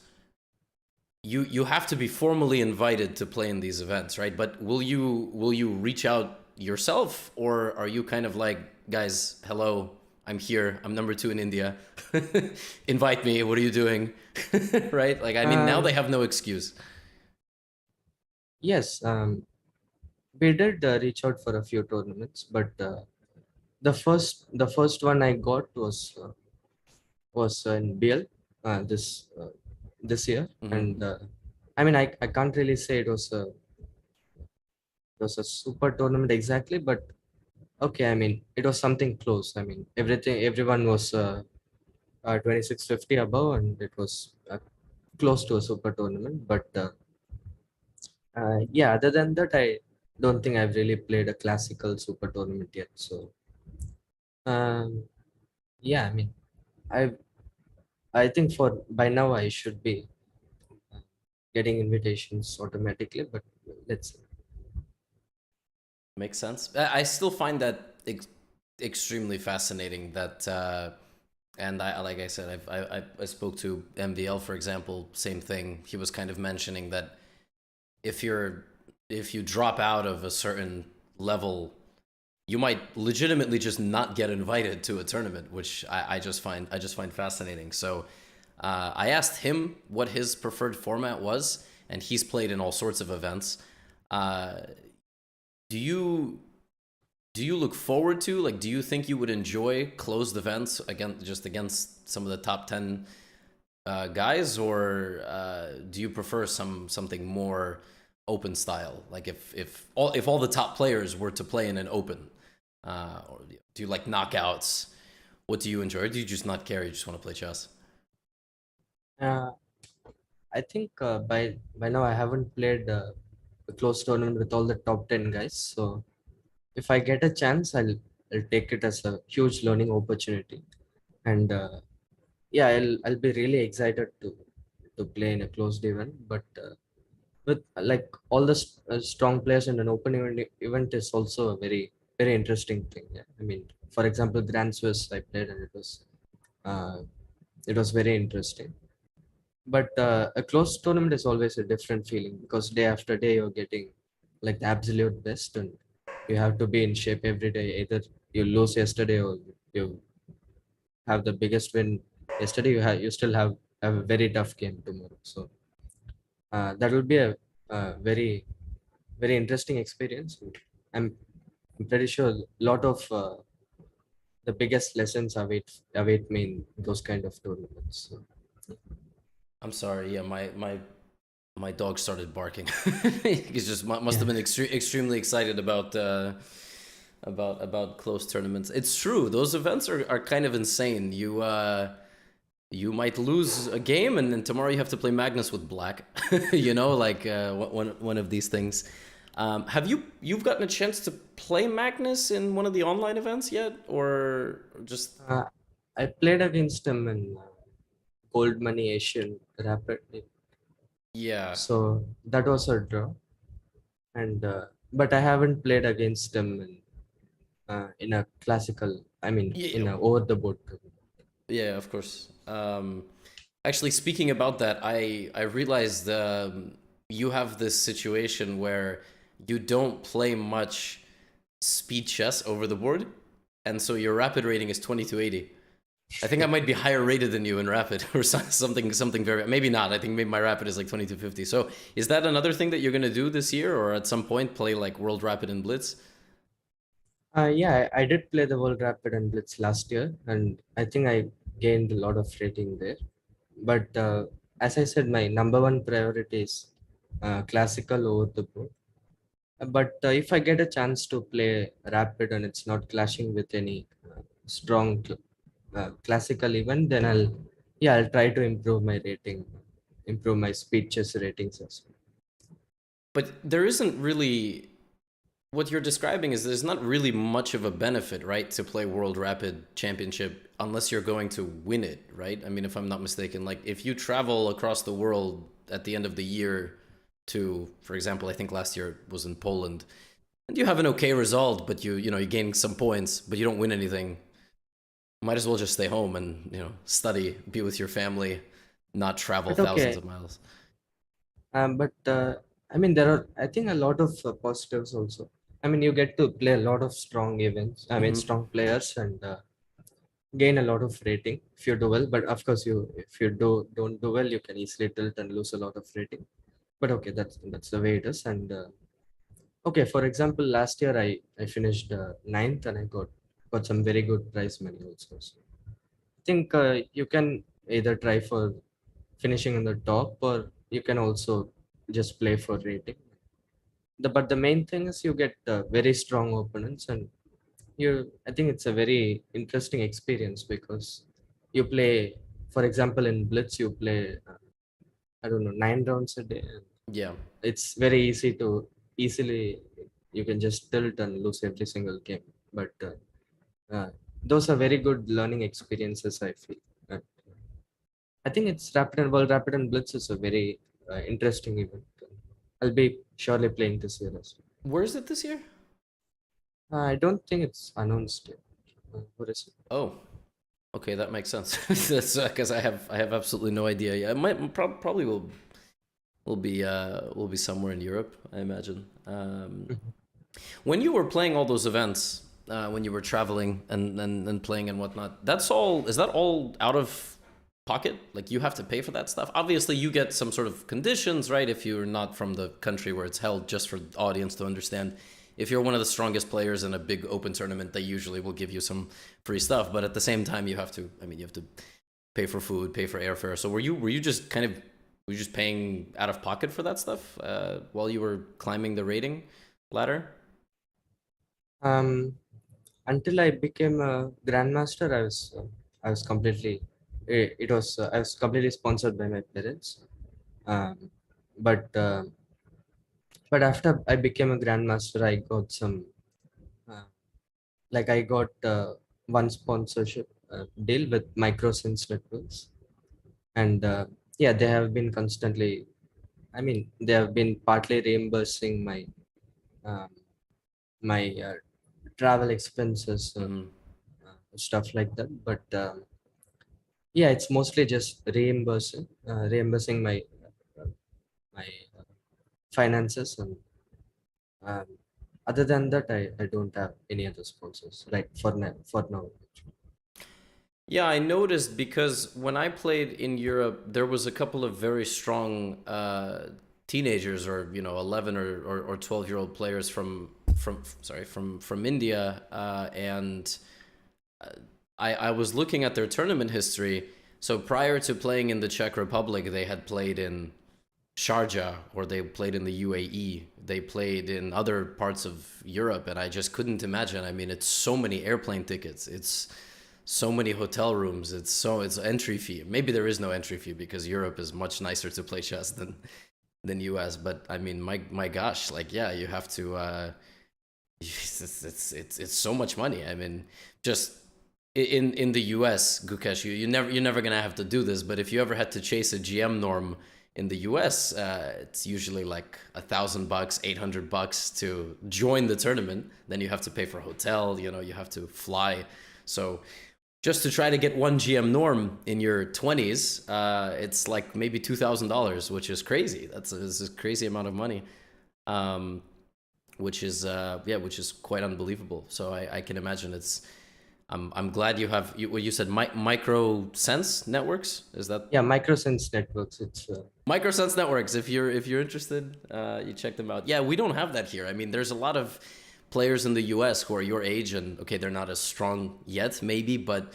Speaker 1: You have to be formally invited to play in these events, right? But will you reach out yourself, or are you kind of like, guys, hello, I'm here, I'm number 2 in India, invite me, what are you doing? Right? Like, I mean, now they have no excuse.
Speaker 2: Yes, we did reach out for a few tournaments, but the first one I got was in BL this year, and I mean I can't really say it was a super tournament exactly, but okay, I mean it was something close. I mean everyone was 2650 above, and it was close to a super tournament. But yeah, other than that, I don't think I've really played a classical super tournament yet. So um, yeah, I mean I I think for by now I should be getting invitations automatically, but let's see.
Speaker 1: Makes sense. I still find that extremely fascinating. That and I, like I said, I spoke to MDL, for example. Same thing. He was kind of mentioning that if you drop out of a certain level, you might legitimately just not get invited to a tournament, which I just find fascinating. So I asked him what his preferred format was, and he's played in all sorts of events. Do you look forward to, like, do you think you would enjoy closed events against some of the top 10 guys, or do you prefer something more open style, like if all the top players were to play in an open, or do you like knockouts? What do you enjoy, or do you just not care, you just want to play chess?
Speaker 2: Uh, I think by now I haven't played a close tournament with all the top 10 guys. So if I get a chance, I'll take it as a huge learning opportunity. And yeah, I'll be really excited to play in a closed event. But with like all the strong players in an open event is also a very interesting thing. Yeah. I mean, for example, Grand Swiss I played, and uh, it was very interesting. But a close tournament is always a different feeling, because day after day you're getting like the absolute best, and you have to be in shape every day. Either you lose yesterday or you have the biggest win yesterday, you still have a very tough game tomorrow. So that will be a very interesting experience. I'm pretty sure a lot of the biggest lessons await me in those kind of tournaments. So,
Speaker 1: I'm sorry, yeah, my dog started barking. He's just must have
Speaker 2: yeah.
Speaker 1: been extremely excited about close tournaments. It's true, those events are kind of insane. You might lose a game, and then tomorrow you have to play Magnus with black. Like one of these things. Have you've gotten a chance to play Magnus in one of the online events yet, or just?
Speaker 2: Uh, I played against him in Gold Money Asian Rapid.
Speaker 1: Yeah.
Speaker 2: So that was a draw, and but I haven't played against him in a classical. I mean,
Speaker 1: Yeah.
Speaker 2: in a over the board.
Speaker 1: Yeah, of course. Actually, speaking about that, I realized you have this situation where you don't play much speed chess over the board, and so your rapid rating is 2280. I think I might be higher rated than you in rapid, or something very, maybe not. I think maybe my rapid is like 2250. So is that another thing that you're gonna do this year, or at some point play like World Rapid and Blitz?
Speaker 2: Yeah, I did play the World Rapid and Blitz last year, and I think I gained a lot of rating there. But as I said, my number one priority is classical over the board. But if I get a chance to play Rapid and it's not clashing with any strong classical event, then I'll try to improve my rating, improve my speed chess ratings as well.
Speaker 1: But there isn't really, what you're describing is there's not really much of a benefit, right, to play World Rapid Championship unless you're going to win it, right? I mean, if I'm not mistaken, like if you travel across the world at the end of the year to, for example, I think last year was in Poland, and you have an okay result, but you gain some points, but you don't win anything, might as well just stay home and study, be with your family, not travel
Speaker 2: But
Speaker 1: thousands
Speaker 2: okay,
Speaker 1: of miles.
Speaker 2: but I mean, there are, I think, a lot of positives also. I mean, you get to play a lot of strong events. I mean,
Speaker 1: Hmm.
Speaker 2: strong players, and gain a lot of rating if you do well. But of course, if you don't do well, you can easily tilt and lose a lot of rating. But okay, that's the way it is. And okay, for example, last year I finished ninth, and I got some very good prize money also. So I think you can either try for finishing in the top, or you can also just play for rating. But the main thing is you get very strong opponents, and I think it's a very interesting experience because you play, for example, in Blitz you play, I don't know, 9 rounds a day. And
Speaker 1: Yeah.
Speaker 2: it's very easily you can just tilt and lose every single game. But those are very good learning experiences, I feel. And I think it's Rapid and Blitz is a very interesting event. I'll be surely playing this year as well.
Speaker 1: Where is it this year?
Speaker 2: I don't think it's announced yet. What is it?
Speaker 1: Oh, okay, that makes sense. That's because I have absolutely no idea. Yeah, it might probably will be somewhere in Europe, I imagine.
Speaker 2: Mhm.
Speaker 1: When you were playing all those events, when you were traveling and playing and whatnot, is that all out of pocket? Like you have to pay for that stuff? Obviously, you get some sort of conditions, right? If you're not from the country where it's held, just for the audience to understand. If you're one of the strongest players in a big open tournament, they usually will give you some free stuff. But at the same time, you have to. I mean, you have to pay for food, pay for airfare. So were you just kind of were you just paying out of pocket for that stuff while you were climbing the rating ladder?
Speaker 2: Um, until I became a grandmaster, I was completely it was I was completely sponsored by my parents. Um, but after I became a grandmaster, I got some uh, like I got one sponsorship deal with Microsense Networks, and yeah, they have been constantly. I mean, they have been partly reimbursing um, my travel expenses,
Speaker 1: Mm-hmm.
Speaker 2: stuff like that. But yeah, it's mostly just reimbursing uh, my finances, and um, other than that, I don't have any other sponsors right for now.
Speaker 1: Yeah, I noticed because when I played in Europe, there was a couple of very strong teenagers, or 11 or 12-year-old players from India, and I was looking at their tournament history. So prior to playing in the Czech Republic, they had played in Sharjah, or they played in the UAE. They played in other parts of Europe, and I just couldn't imagine. I mean, it's so many airplane tickets. It's so many hotel rooms. It's entry fee. Maybe there is no entry fee because Europe is much nicer to play chess than US. But I mean, my gosh, like yeah, you have to. It's so much money. I mean, just in the US, Gukesh, you're never gonna have to do this. But if you ever had to chase a GM norm in the US, it's usually like $1,000, $800 to join the tournament. Then you have to pay for a hotel. You have to fly. So just to try to get one GM norm in your 20s, it's like maybe $2,000, which is crazy. That's a crazy amount of money, um, which is quite unbelievable. So I can imagine it's. I'm glad you have what you said. Micro Sense Networks, is that
Speaker 2: Yeah, Microsense Networks. It's
Speaker 1: Microsense Networks? If you're interested, you check them out. Yeah, we don't have that here. I mean, there's a lot of players in the U.S. who are your age, and okay, they're not as strong yet, maybe, but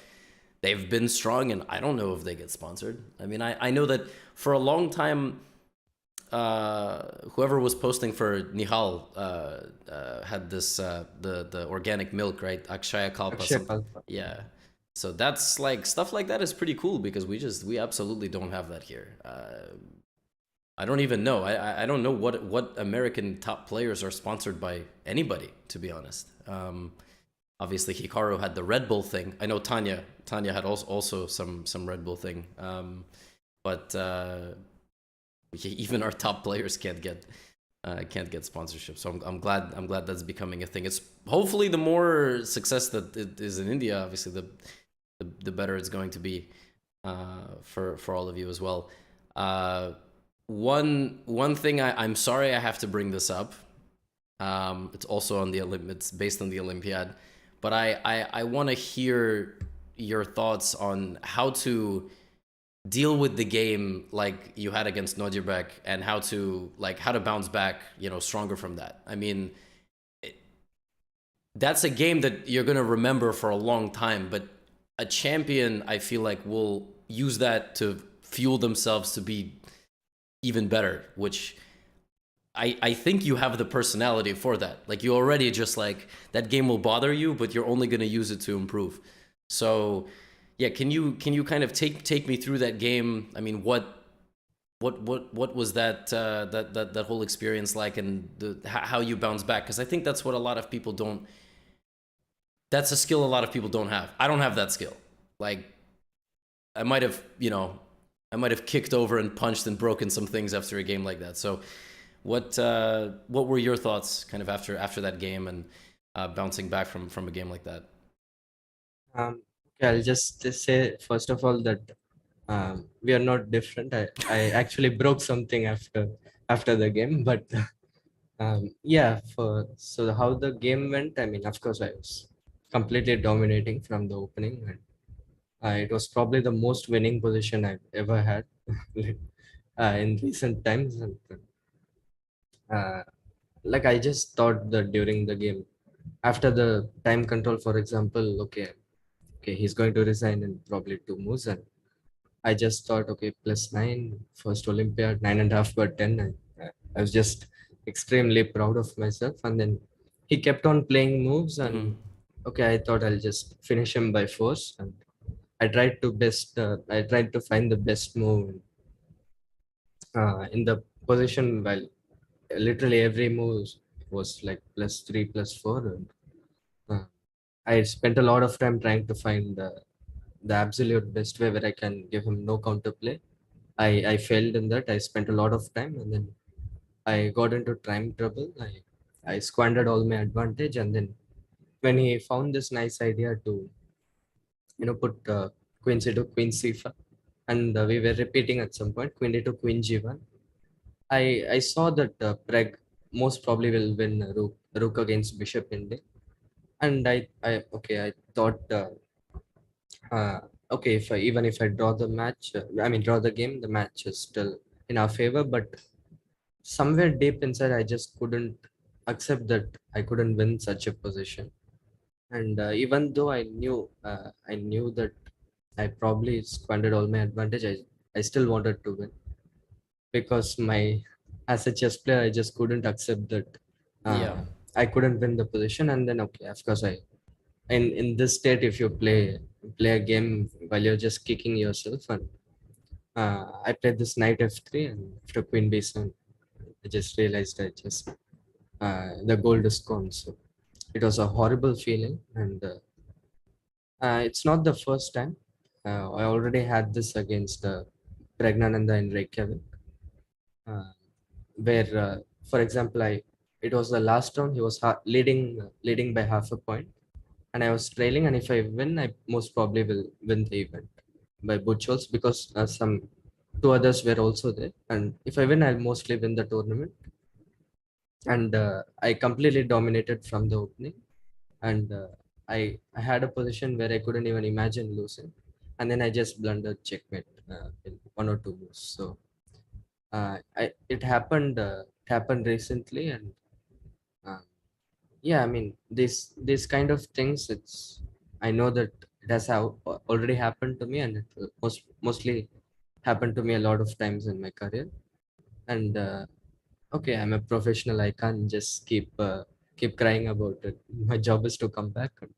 Speaker 1: they've been strong, and I don't know if they get sponsored. I mean, I know that for a long time, whoever was posting for Nihal had this the organic milk, right? Akshaya Kalpa,
Speaker 2: Akshay
Speaker 1: something.
Speaker 2: Kalpa.
Speaker 1: Yeah. So that's like stuff like that is pretty cool because we absolutely don't have that here. I don't even know. I don't know what American top players are sponsored by anybody, to be honest. Obviously Hikaru had the Red Bull thing. I know Tanya had also some Red Bull thing. But even our top players can't get sponsorship. So I'm glad that's becoming a thing. It's hopefully the more success that it is in India, obviously the better it's going to be for all of you as well. One thing I'm sorry I have to bring this up. It's also on it's based on the Olympiad, but I want to hear your thoughts on how to deal with the game like you had against Nodirbek and how to bounce back, stronger from that. I mean, that's a game that you're going to remember for a long time, but a champion, I feel like, will use that to fuel themselves to be even better, which I think you have the personality for that. Like, you already just like, that game will bother you, but you're only going to use it to improve. So yeah, can you kind of take me through that game? I mean, what was that whole experience like, and how you bounce back? Because I think that's what a lot of people don't. That's a skill a lot of people don't have. I don't have that skill. Like, I might have kicked over and punched and broken some things after a game like that. So, what were your thoughts kind of after that game and bouncing back from a game like that?
Speaker 2: Okay, I'll just say first of all that we are not different. I actually broke something after the game, but yeah. So how the game went, I mean, of course, I was completely dominating from the opening, and it was probably the most winning position I've ever had in recent times. And uh, like, I just thought that during the game, after the time control, for example, okay, he's going to resign in probably 2 moves, and I just thought, okay, +9, first Olympiad, 9.5/10. I was just extremely proud of myself. And then he kept on playing moves,
Speaker 1: Mm-hmm.
Speaker 2: and okay, I thought I'll just finish him by force. And I tried to find the best move in the position, while literally every move was like +3, +4. And uh, I spent a lot of time trying to find the absolute best way where I can give him no counterplay. I failed in that. I spent a lot of time, and then I got into time trouble. I squandered all my advantage, and then when he found this nice idea to put queen c to queen c5, and we were repeating at some point queen d to queen g1. I saw that Preg most probably will win rook against bishop in day, and I thought okay, even if I draw the match, I mean draw the game, the match is still in our favor. But somewhere deep inside, I just couldn't accept that I couldn't win such a position. And even though I knew that I probably squandered all my advantage, I still wanted to win, because as a chess player, I just couldn't accept that
Speaker 1: Yeah.
Speaker 2: I couldn't win the position. And then, okay, of course, in this state, if you play a game while you're just kicking yourself, and I played this knight f3, and after queen b7, I just realized the gold is gone. So it was a horrible feeling, and it's not the first time. I already had this against Pregnananda in Reykjavik, uh, where, for example, it was the last round. He was leading by half a point, and I was trailing. And if I win, I most probably will win the event by Buchholz, because some two others were also there. And if I win, I'll mostly win the tournament. And I completely dominated from the opening. And I had a position where I couldn't even imagine losing, and then I just blundered checkmate in 1 or 2 moves. So it happened recently. And uh, yeah, I mean, this kind of things, I know that it has already happened to me, and it will mostly happened to me a lot of times in my career. And okay, I'm a professional. I can't just keep crying about it. My job is to come back. And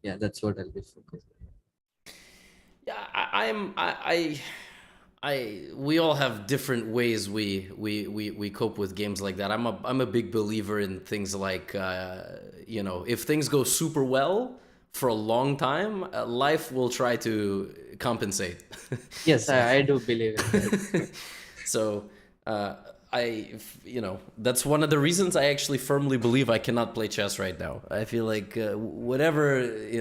Speaker 2: yeah, that's what I'll be focused.
Speaker 1: Yeah, we all have different ways we cope with games like that. I'm a big believer in things like if things go super well for a long time, life will try to compensate.
Speaker 2: Yes,
Speaker 1: So
Speaker 2: I do believe in that.
Speaker 1: so that's one of the reasons I actually firmly believe I cannot play chess right now. I feel like whatever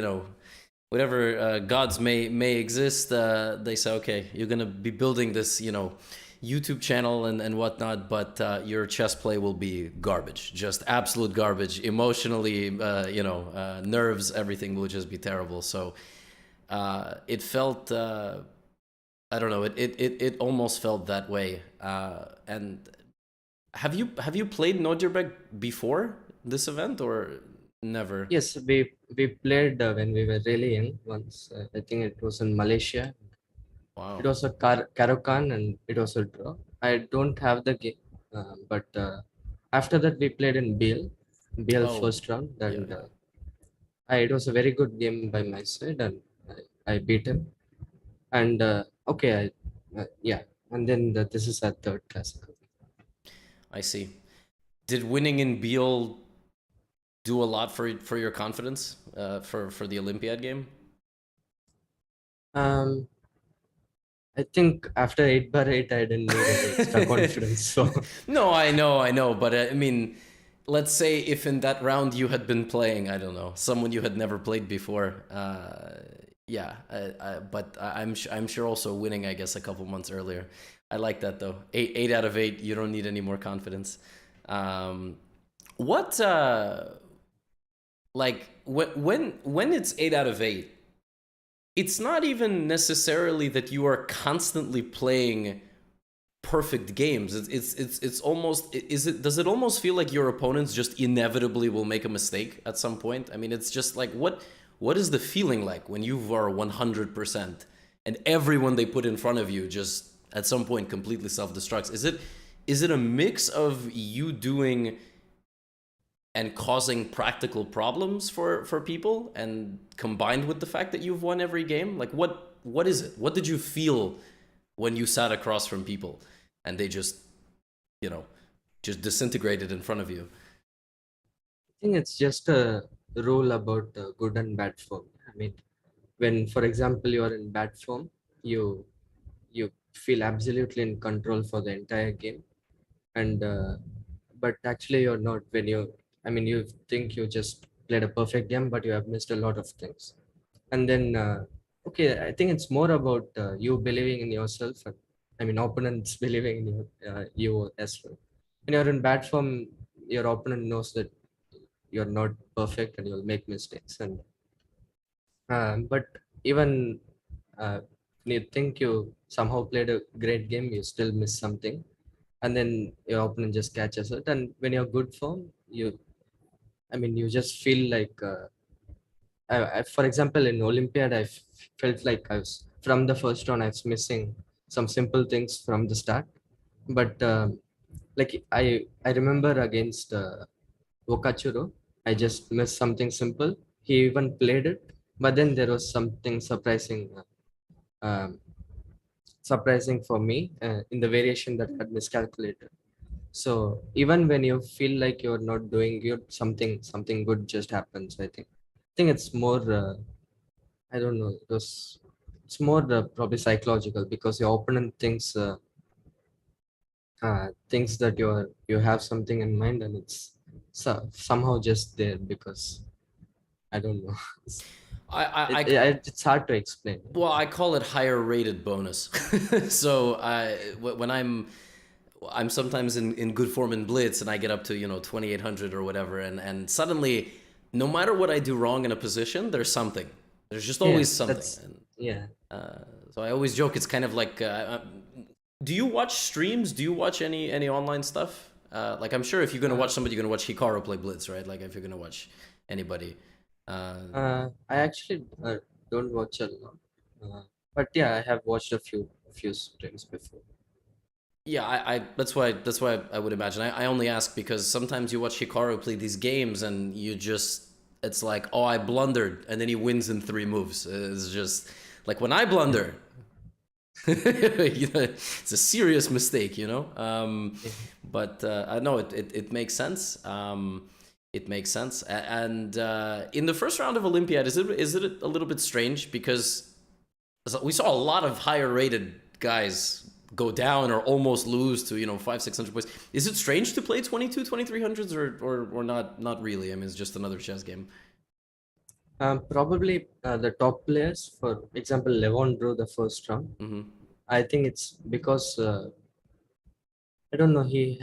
Speaker 1: gods may exist, they say, okay, you're gonna be building this, YouTube channel and whatnot, but your chess play will be garbage, just absolute garbage. Emotionally, nerves, everything will just be terrible. So it felt, I don't know, it almost felt that way. And have you played Nordjurbeck before this event or never?
Speaker 2: Yes, we played when we were really young once. I think it was in Malaysia. It
Speaker 1: Wow.
Speaker 2: was a Karakan and it was a draw. I don't have the game, but after that we played in BL
Speaker 1: Oh,
Speaker 2: first round,
Speaker 1: yeah,
Speaker 2: and
Speaker 1: yeah.
Speaker 2: it was a very good game by my side, and I beat him. And yeah, and then this is our third classical.
Speaker 1: I see. Did winning in Beal do a lot for your confidence for the Olympiad game?
Speaker 2: Um, I think after 8 bar 8, I didn't need any extra confidence. So
Speaker 1: No, I know, but I mean, let's say if in that round you had been playing, I don't know, someone you had never played before. Yeah, I'm sure also winning, I guess, a couple months earlier. I like that though. Eight out of 8, you don't need any more confidence. Um, what like when it's 8 out of 8, it's not even necessarily that you are constantly playing perfect games. It's almost, does it almost feel like your opponents just inevitably will make a mistake at some point? I mean, it's just like what is the feeling like when you are 100% and everyone they put in front of you just at some point completely self-destructs? Is it a mix of you doing and causing practical problems for people, and combined with the fact that you've won every game? Like what is it? What did you feel when you sat across from people and they just you know just disintegrated in front of you?
Speaker 2: I think it's just a rule about good and bad form. I mean, when, for example, you are in bad form, you you feel absolutely in control for the entire game, and but actually you're not. When you, I mean, you think you just played a perfect game, but you have missed a lot of things. And then okay, I think it's more about you believing in yourself, and I mean opponents believing in you as well. When you're in bad form, your opponent knows that you're not perfect and you'll make mistakes. And but even when you think you somehow played a great game, you still miss something, and then your opponent just catches it. And when you're good form, I mean, you just feel like, for example, in Olympiad, felt like I was from the first round, I was missing some simple things from the start. But like I remember against Okachuro, I just missed something simple. He even played it, but then there was something surprising for me in the variation that I had miscalculated. So even when you feel like you're not doing good, something good just happens. I think it's more. I don't know. It's more probably psychological, because your opponent thinks that you have something in mind, and it's somehow just there, because I don't know. It's,
Speaker 1: I, I
Speaker 2: it's hard to explain.
Speaker 1: Well, I call it higher rated bonus. So when I'm sometimes in good form in Blitz and I get up to 2800 or whatever, and suddenly, no matter what I do wrong in a position, there's something. There's just
Speaker 2: Yeah,
Speaker 1: always something.
Speaker 2: that's
Speaker 1: And
Speaker 2: yeah.
Speaker 1: so I always joke it's kind of like, do you watch streams? Do you watch any online stuff? Like, I'm sure if you're gonna
Speaker 2: Uh,
Speaker 1: watch somebody, you're gonna watch Hikaru play Blitz, right? Like if you're gonna watch anybody. Uh,
Speaker 2: I actually don't watch a lot, uh, but yeah, I have watched a few streams before.
Speaker 1: Yeah, I that's why I would imagine. I only ask because sometimes you watch Hikaru play these games and you just, it's like, oh, I blundered, and then he wins in 3 moves. It's just Like when I blunder, it's a serious mistake, you know. But I know it makes sense. It makes sense. And in the first round of Olympiad, is it a little bit strange because we saw a lot of higher rated guys go down or almost lose to 500-600 points. Is it strange to play 22-2300s or not really? I mean, it's just another chess game.
Speaker 2: Probably the top players, for example, Levon drew the first round.
Speaker 1: Mm-hmm.
Speaker 2: I think it's because I don't know. He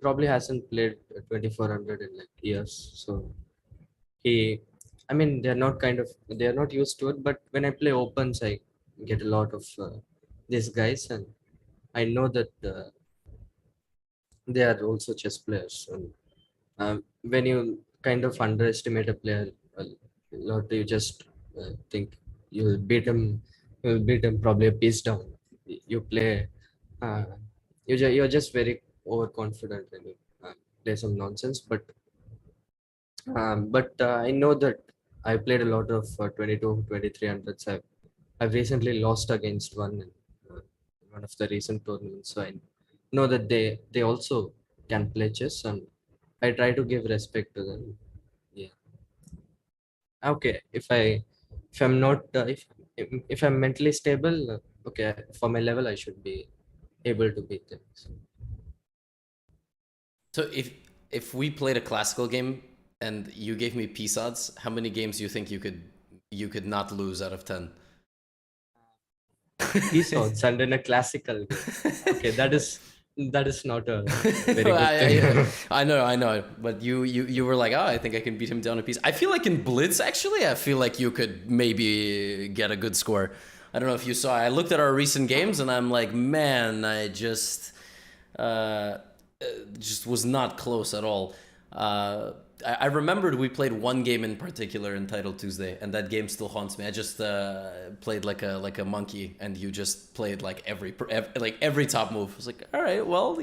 Speaker 2: probably hasn't played 2400 in like years. So I mean, they're not used to it. But when I play opens, I get a lot of these guys, and I know that they are also chess players. And when you kind of underestimate a player a lot, you just think you'll beat him. You'll beat him probably a piece down. You play. Uh, you're just very overconfident when you play some nonsense. But I know that I played a lot of 22-2300s. I've recently lost against one in one of the recent tournaments, so I know that they also can play chess, and I try to give respect to them. Yeah. Okay. If I'm not if I'm mentally stable, okay, for my level, I should be able to beat them.
Speaker 1: So if we played a classical game and you gave me peace odds, how many games do you think you could not lose out of 10?
Speaker 2: Peace odds and in a classical game. Okay, that is not a very good thing.
Speaker 1: I know. But you were like, oh, I think I can beat him down a piece. I feel like in Blitz, actually, I feel like you could maybe get a good score. I don't know if you saw. I looked at our recent games and I'm like, man, I just was not close at all. I remembered we played one game in particular in Title Tuesday, and that game still haunts me. I just played like a monkey, and you just played like every top move. I was like, all right, well,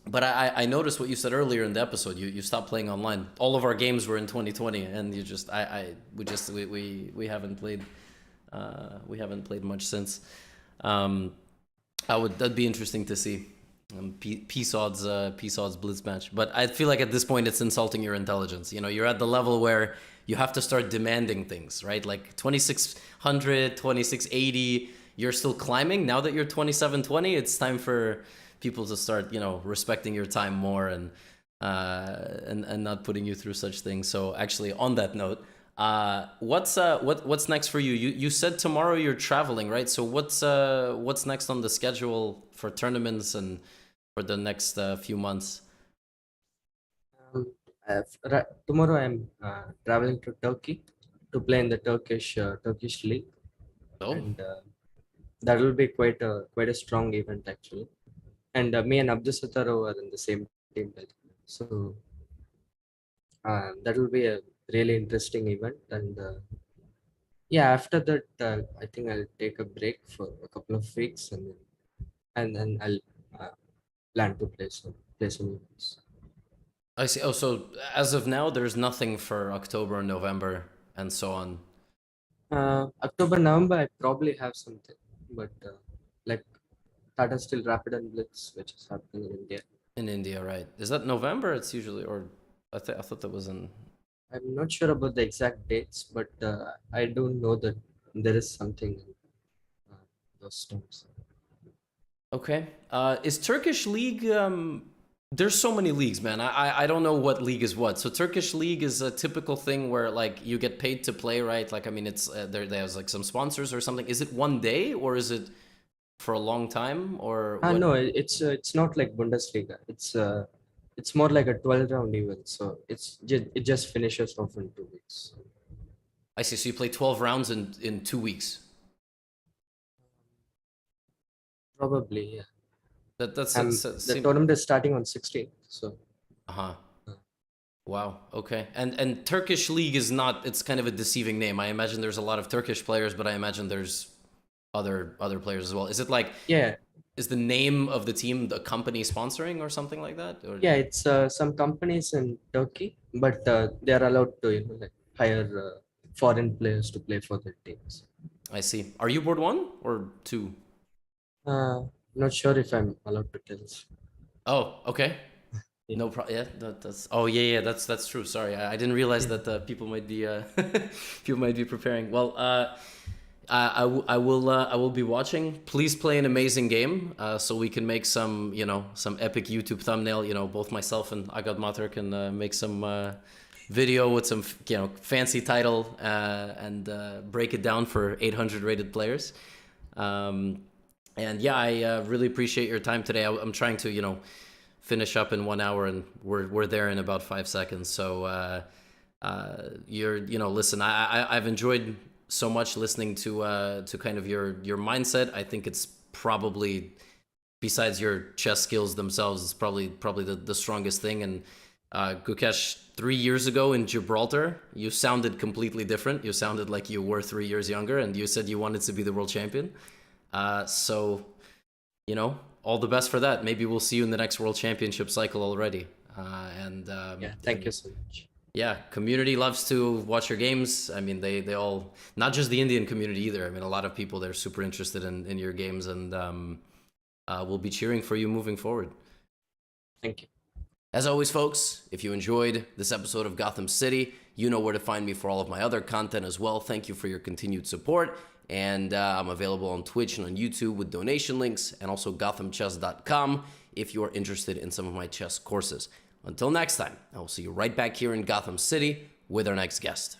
Speaker 1: But I noticed what you said earlier in the episode. You stopped playing online. All of our games were in 2020, and we haven't played much since. That'd be interesting to see. Peace odds Blitz match, but I feel like at this point it's insulting your intelligence. You're at the level where you have to start demanding things, right? Like 2600, 2680, you're still climbing. Now that you're 2720, it's time for people to start, respecting your time more and not putting you through such things. So actually, on that note, what's next for you? You said tomorrow you're traveling, right? So what's next on the schedule for tournaments and for the next few months?
Speaker 2: Tomorrow I'm traveling to Turkey to play in the Turkish league, and that will be quite a strong event actually. And me and Abdusataro are in the same team, so that will be a really interesting event. And yeah, after that, I think I'll take a break for a couple of weeks, and then I'll plan to play some events.
Speaker 1: I see. Oh, so as of now, there's nothing for October, November, and so on.
Speaker 2: October, November, I probably have something, but like Tata Steel Rapid and Blitz, which is happening in India.
Speaker 1: In India, right? Is that November? It's usually, or I thought that was in.
Speaker 2: I'm not sure about the exact dates, but I do know that there is something in those terms.
Speaker 1: Okay. Is Turkish league? There's so many leagues, man. I don't know what league is what. So Turkish league is a typical thing where like you get paid to play, right? Like I mean, it's there's like some sponsors or something. Is it one day or is it for a long time or?
Speaker 2: No, it's not like Bundesliga. It's more like a 12-round event. So it just finishes off in 2 weeks.
Speaker 1: I see. So you play 12 rounds in 2 weeks.
Speaker 2: Probably, yeah.
Speaker 1: That's
Speaker 2: the tournament is starting on 16th. So.
Speaker 1: Wow. Okay. And Turkish league is not. It's kind of a deceiving name. I imagine there's a lot of Turkish players, but I imagine there's other players as well. Is it like?
Speaker 2: Yeah.
Speaker 1: Is the name of the team the company sponsoring or something like that? Or?
Speaker 2: Yeah, it's some companies in Turkey, but they are allowed to like hire foreign players to play for their teams.
Speaker 1: I see. Are you board 1 or 2?
Speaker 2: Not sure if I'm allowed to tell.
Speaker 1: Oh, okay.
Speaker 2: Yeah.
Speaker 1: No problem. Yeah, that's. Oh, yeah. That's true. Sorry, I didn't realize that people might be people might be preparing. Well, I will be watching. Please play an amazing game, so we can make some some epic YouTube thumbnail. Both myself and Agat Matar can make some video with some fancy title and break it down for 800 rated players. And yeah, I really appreciate your time today. I'm trying to finish up in 1 hour, and we're there in about 5 seconds. So listen, I've enjoyed so much listening to kind of your mindset. I think it's probably, besides your chess skills themselves, it's probably the strongest thing. And Gukesh, 3 years ago in Gibraltar, you sounded completely different. You sounded like you were 3 years younger, and you said you wanted to be the world champion. So all the best for that. Maybe we'll see you in the next world championship cycle already.
Speaker 2: Yeah, thank you so much.
Speaker 1: Yeah, community loves to watch your games. I mean, they all, not just the Indian community either. I mean, a lot of people, they're super interested in your games, and we'll be cheering for you moving forward.
Speaker 2: Thank you.
Speaker 1: As always, folks, if you enjoyed this episode of Gotham City, you know where to find me for all of my other content as well. Thank you for your continued support. And I'm available on Twitch and on YouTube with donation links, and also GothamChess.com if you're interested in some of my chess courses. Until next time, I will see you right back here in Gotham City with our next guest.